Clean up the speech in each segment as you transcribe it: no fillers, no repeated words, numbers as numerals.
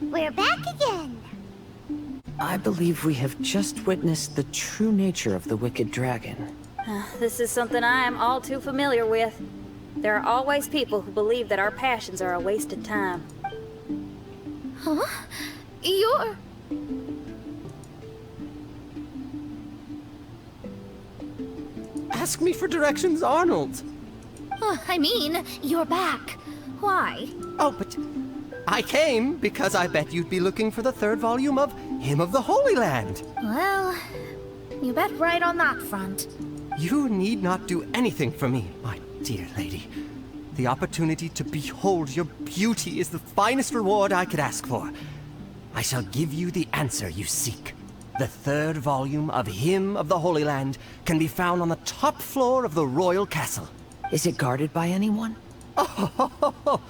We're back again. I believe we have just witnessed the true nature of the wicked dragon. This is something I am all too familiar with. There are always people who believe that our passions are a waste of time. Huh? You're... Ask me for directions, Arnold. I mean, you're back. Why? Oh, but I came because I bet you'd be looking for the third volume of Hymn of the Holy Land. Well, you bet right on that front. You need not do anything for me, my dear lady. The opportunity to behold your beauty is the finest reward I could ask for. I shall give you the answer you seek. The third volume of Hymn of the Holy Land can be found on the top floor of the royal castle. Is it guarded by anyone? Oh,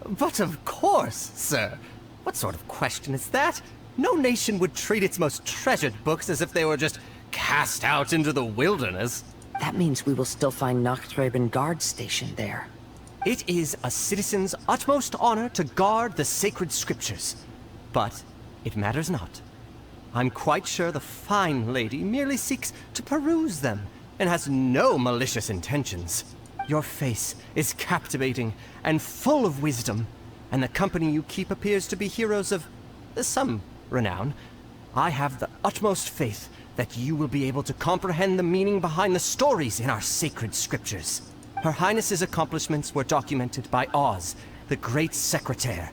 but of course, sir. What sort of question is that? No nation would treat its most treasured books as if they were just cast out into the wilderness. That means we will still find Nachthreben guard stationed there. It is a citizen's utmost honor to guard the sacred scriptures. But it matters not. I'm quite sure the fine lady merely seeks to peruse them and has no malicious intentions. Your face is captivating and full of wisdom, and the company you keep appears to be heroes of some renown. I have the utmost faith that you will be able to comprehend the meaning behind the stories in our sacred scriptures. Her Highness's accomplishments were documented by Oz, the great secretaire,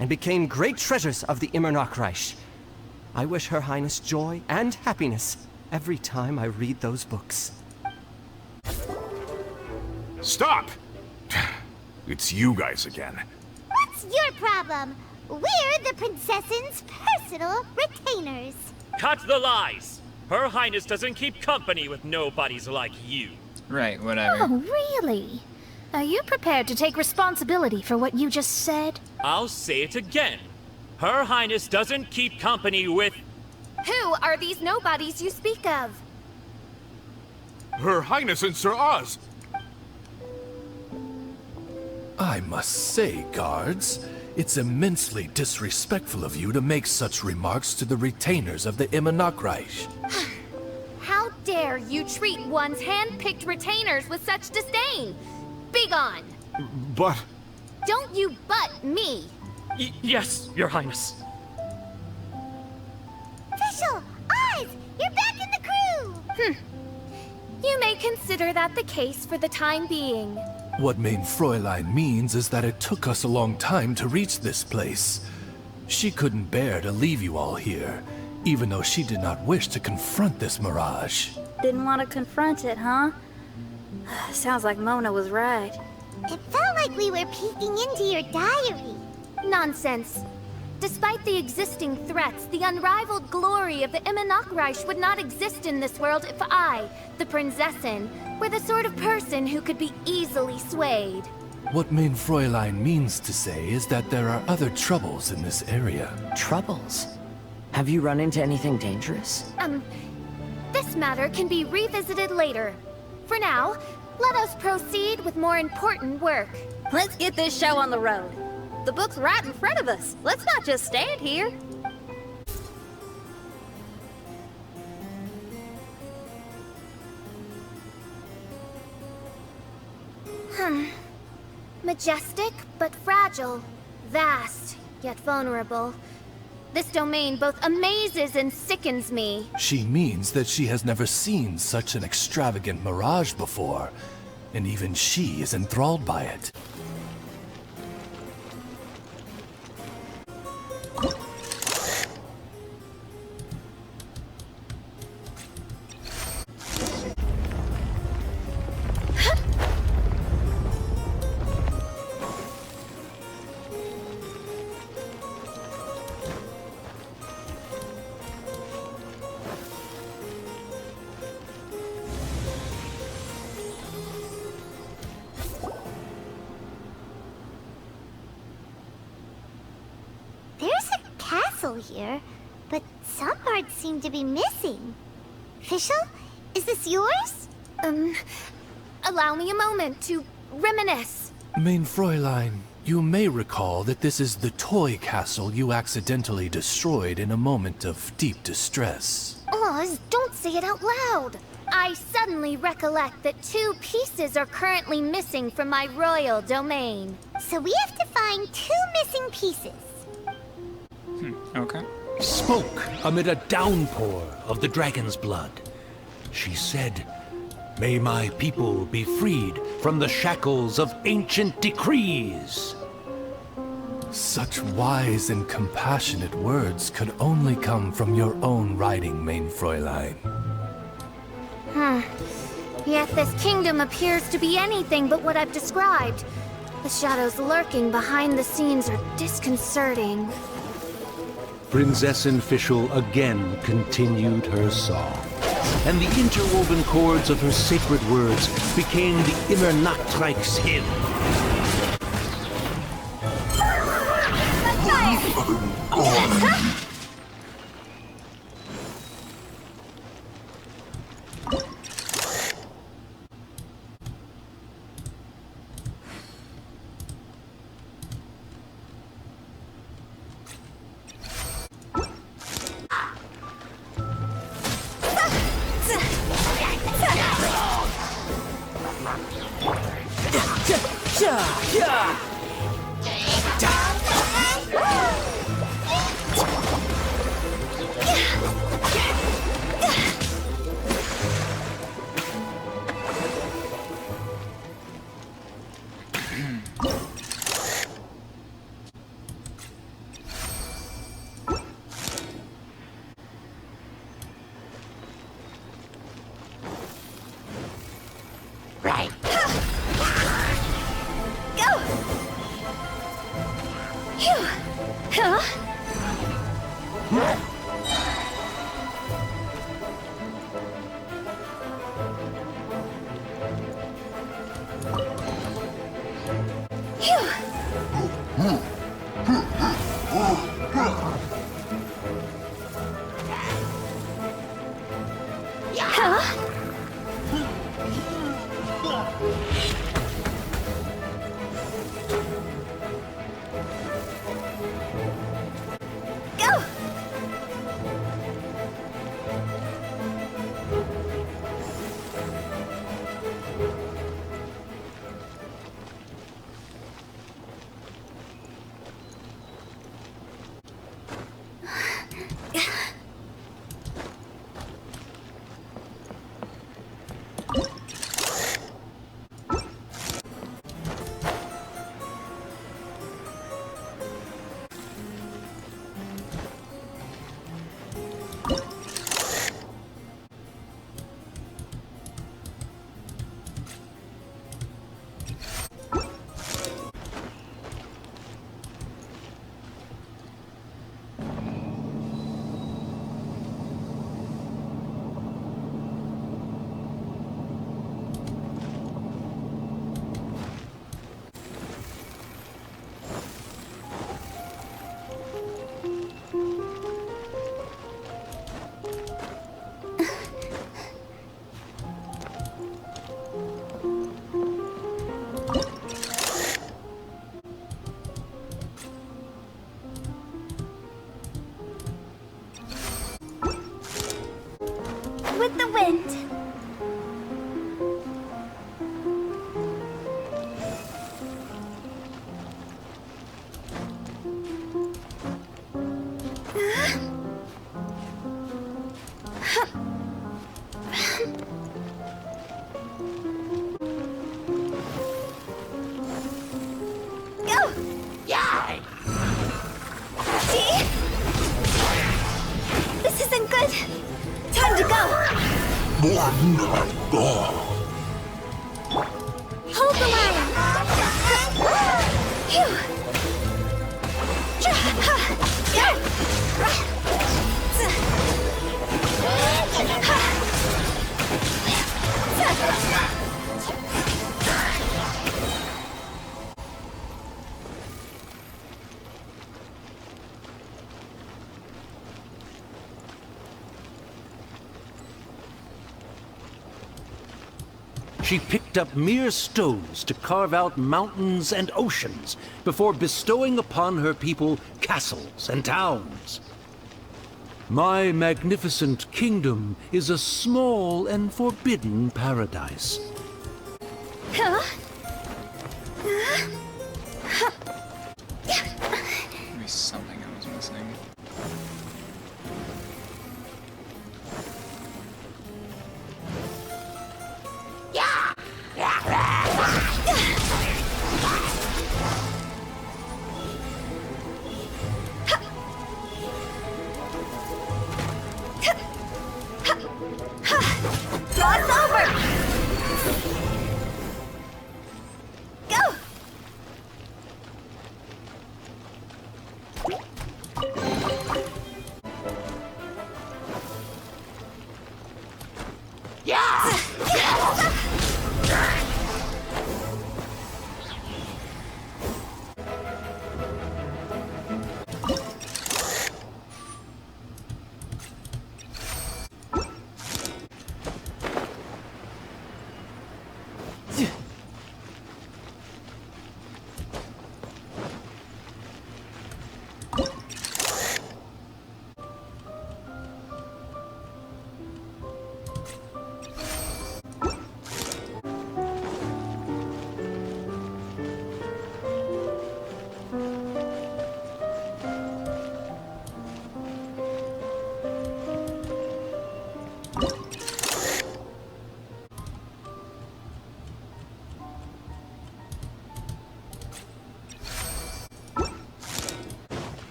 and became great treasures of the Immernachtreich. I wish Her Highness joy and happiness every time I read those books. Stop! It's you guys again. What's your problem? We're the princess's personal retainers. Cut the lies! Her Highness doesn't keep company with nobodies like you. Right, whatever. Oh, really? Are you prepared to take responsibility for what you just said? I'll say it again. Her Highness doesn't keep company with... Who are these nobodies you speak of? Her Highness and Sir Oz. I must say, guards, it's immensely disrespectful of you to make such remarks to the retainers of the Immernachtreich. How dare you treat one's hand-picked retainers with such disdain? Begone! But... Don't you butt me! Yes, Your Highness. Fischl! Oz! You're back in the crew! You may consider that the case for the time being. What mein Fräulein means is that it took us a long time to reach this place. She couldn't bear to leave you all here, even though she did not wish to confront this mirage. Didn't want to confront it, huh? Sounds like Mona was right. It felt like we were peeking into your diary. Nonsense. Despite the existing threats, the unrivaled glory of the Immernachtreich would not exist in this world if I, the Prinzessin, were the sort of person who could be easily swayed. What mein Fräulein means to say is that there are other troubles in this area. Troubles? Have you run into anything dangerous? This matter can be revisited later. For now, let us proceed with more important work. Let's get this show on the road. The book's right in front of us. Let's not just stand here. Majestic, but fragile. Vast, yet vulnerable. This domain both amazes and sickens me. She means that she has never seen such an extravagant mirage before, and even she is enthralled by it. There's a castle here, but some parts seem to be missing. Fischl, is this yours? Allow me a moment to reminisce. Mein Fräulein, You may recall that this is the toy castle you accidentally destroyed in a moment of deep distress. Oz, don't say it out loud. I suddenly recollect that 2 pieces are currently missing from my royal domain. So we have to find 2 missing pieces. Okay. Spoke amid a downpour of the dragon's blood. She said, "May my people be freed from the shackles of ancient decrees." Such wise and compassionate words could only come from your own writing, Main Fräulein. Yet this kingdom appears to be anything but what I've described. The shadows lurking behind the scenes are disconcerting. Prinzessin Fischl again continued her song, and the interwoven chords of her sacred words became the Immer Nachtreich's hymn. With the wind. Go! Yeah! See? This isn't good. Time to go. Hold the line. Phew. she picked up mere stones to carve out mountains and oceans before bestowing upon her people castles and towns. My magnificent kingdom is a small and forbidden paradise. Maybe something I was missing. Cross over! Go!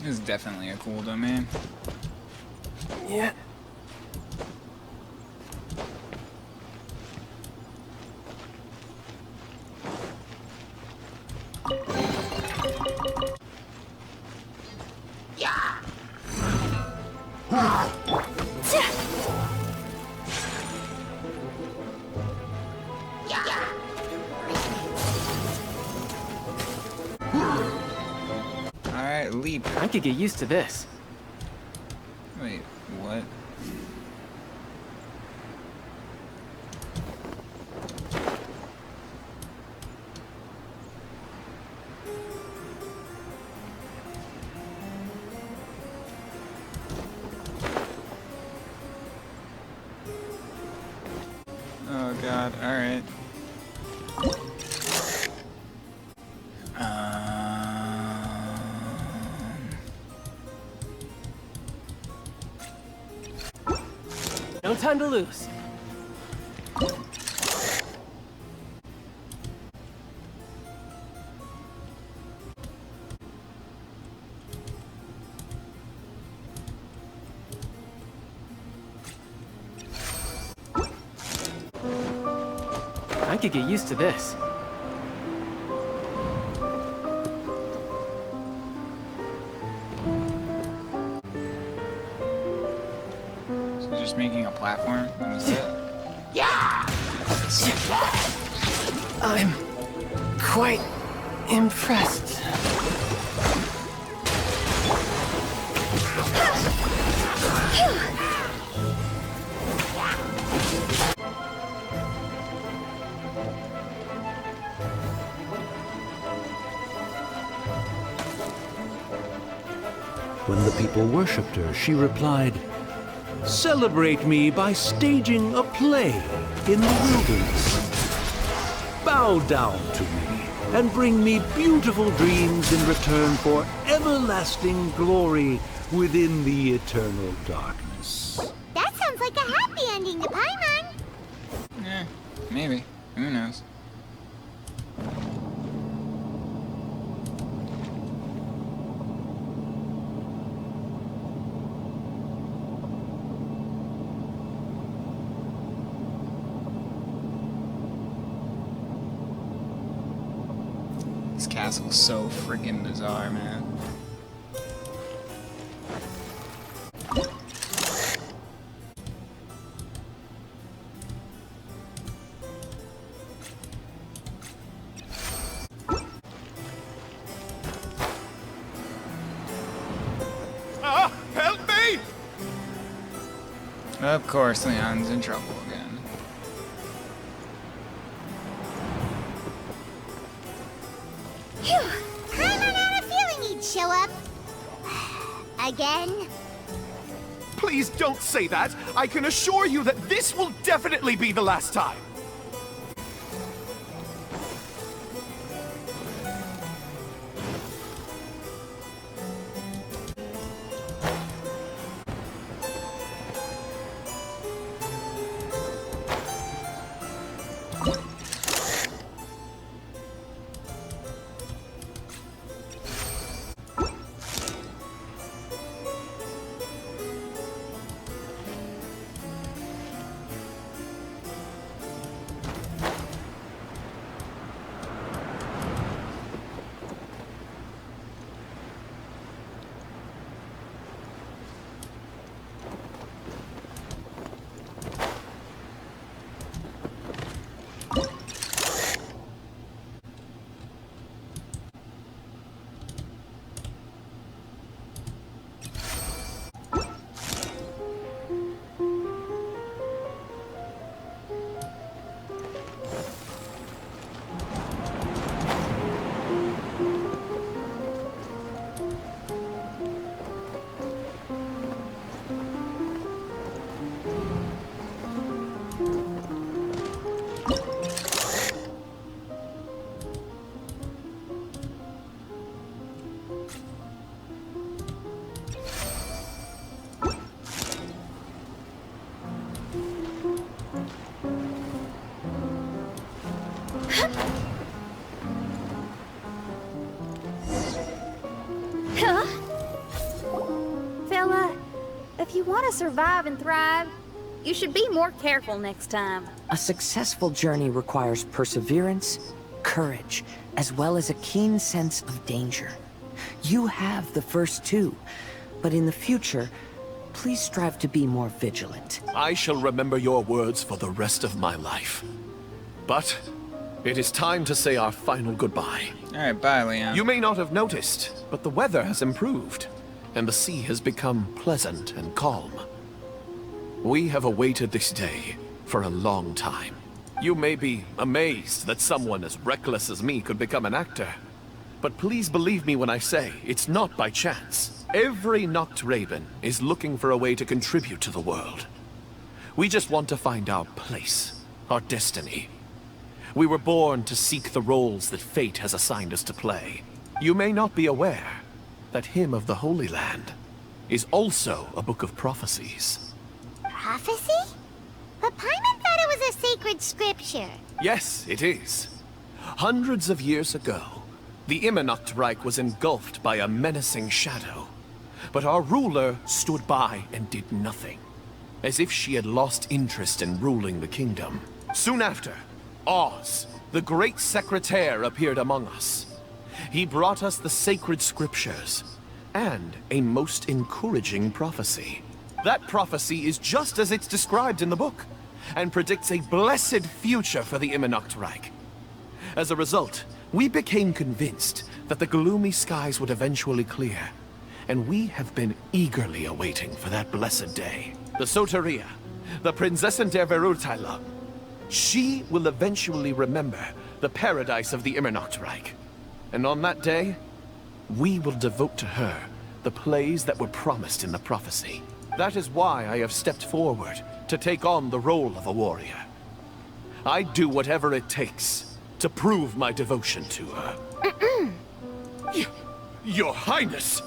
This is definitely a cool domain. Yeah. Alright, leap. I could get used to this. Wait, what? Oh god, alright. No time to lose. I could get used to this. So just making a platform? That was it? I'm quite impressed. When the people worshipped her, she replied, "Celebrate me by staging a play in the wilderness. Bow down to me and bring me beautiful dreams in return for everlasting glory within the eternal darkness." That sounds like a happy ending to Paimon. Eh, maybe. Who knows? This castle's so freaking bizarre, man. Help me! Of course, Leon's in trouble again. Phew! Kinda had a feeling he'd show up. Again? Please don't say that. I can assure you that this will definitely be the last time. Fella, if you want to survive and thrive, you should be more careful next time. A successful journey requires perseverance, courage, as well as a keen sense of danger. You have the first two, but in the future, please strive to be more vigilant. I shall remember your words for the rest of my life. But it is time to say our final goodbye. Alright, bye, Leon. You may not have noticed, but the weather has improved, and the sea has become pleasant and calm. We have awaited this day for a long time. You may be amazed that someone as reckless as me could become an actor, but please believe me when I say it's not by chance. Every Noct Raven is looking for a way to contribute to the world. We just want to find our place, our destiny. We were born to seek the roles that fate has assigned us to play. You may not be aware that Hymn of the Holy Land is also a book of prophecies. Prophecy? But Paimon thought it was a sacred scripture. Yes, it is. Hundreds of years ago, the Immernacht Reich was engulfed by a menacing shadow. But our ruler stood by and did nothing, as if she had lost interest in ruling the kingdom. Soon after, Oz, the great secretaire, appeared among us. He brought us the sacred scriptures and a most encouraging prophecy. That prophecy is just as it's described in the book, and predicts a blessed future for the Immernacht Reich. As a result, we became convinced that the gloomy skies would eventually clear, and we have been eagerly awaiting for that blessed day. The Soteria, the Prinzessin der Verurteilung, she will eventually remember the paradise of the Immernacht Reich. And on that day, we will devote to her the plays that were promised in the prophecy. That is why I have stepped forward to take on the role of a warrior. I'd do whatever it takes to prove my devotion to her. Your Highness!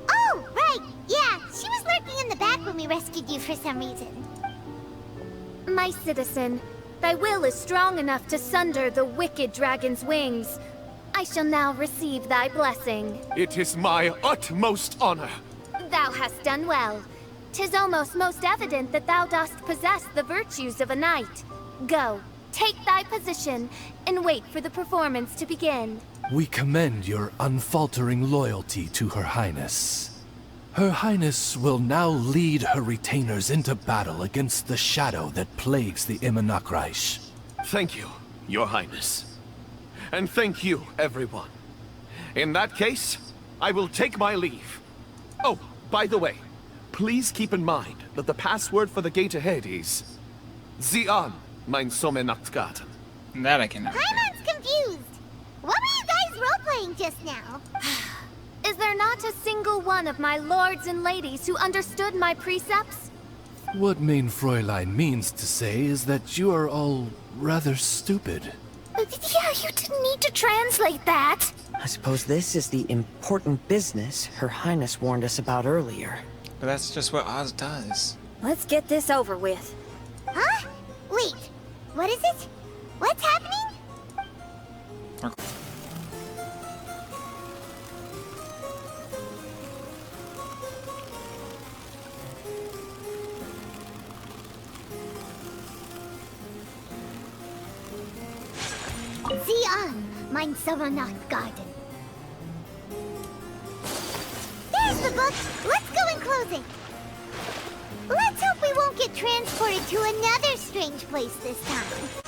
Oh, right! Yeah, she was lurking in the back when we rescued you for some reason. My citizen, thy will is strong enough to sunder the wicked dragon's wings. I shall now receive thy blessing. It is my utmost honor. Thou hast done well. 'Tis almost most evident that thou dost possess the virtues of a knight. Go, take thy position, and wait for the performance to begin. We commend your unfaltering loyalty to Her Highness. Her Highness will now lead her retainers into battle against the shadow that plagues the Immernacht Reich. Thank you, Your Highness. And thank you, everyone. In that case, I will take my leave. Oh, by the way, Please keep in mind that the password for the gate ahead is Zian, mein Sommernachtgarten. That I can never do. Paimon's confused. What were you guys role-playing just now? Is there not a single one of my lords and ladies who understood my precepts? What mein Fräulein means to say is that you are all rather stupid. Yeah, you didn't need to translate that. I suppose this is the important business Her Highness warned us about earlier. But that's just what Oz does. Let's get this over with. Huh? Wait, what is it? What's happening? Zian, mein Sommernachtgarten. There's the book. Let's go and close it. Let's hope we won't get transported to another strange place this time.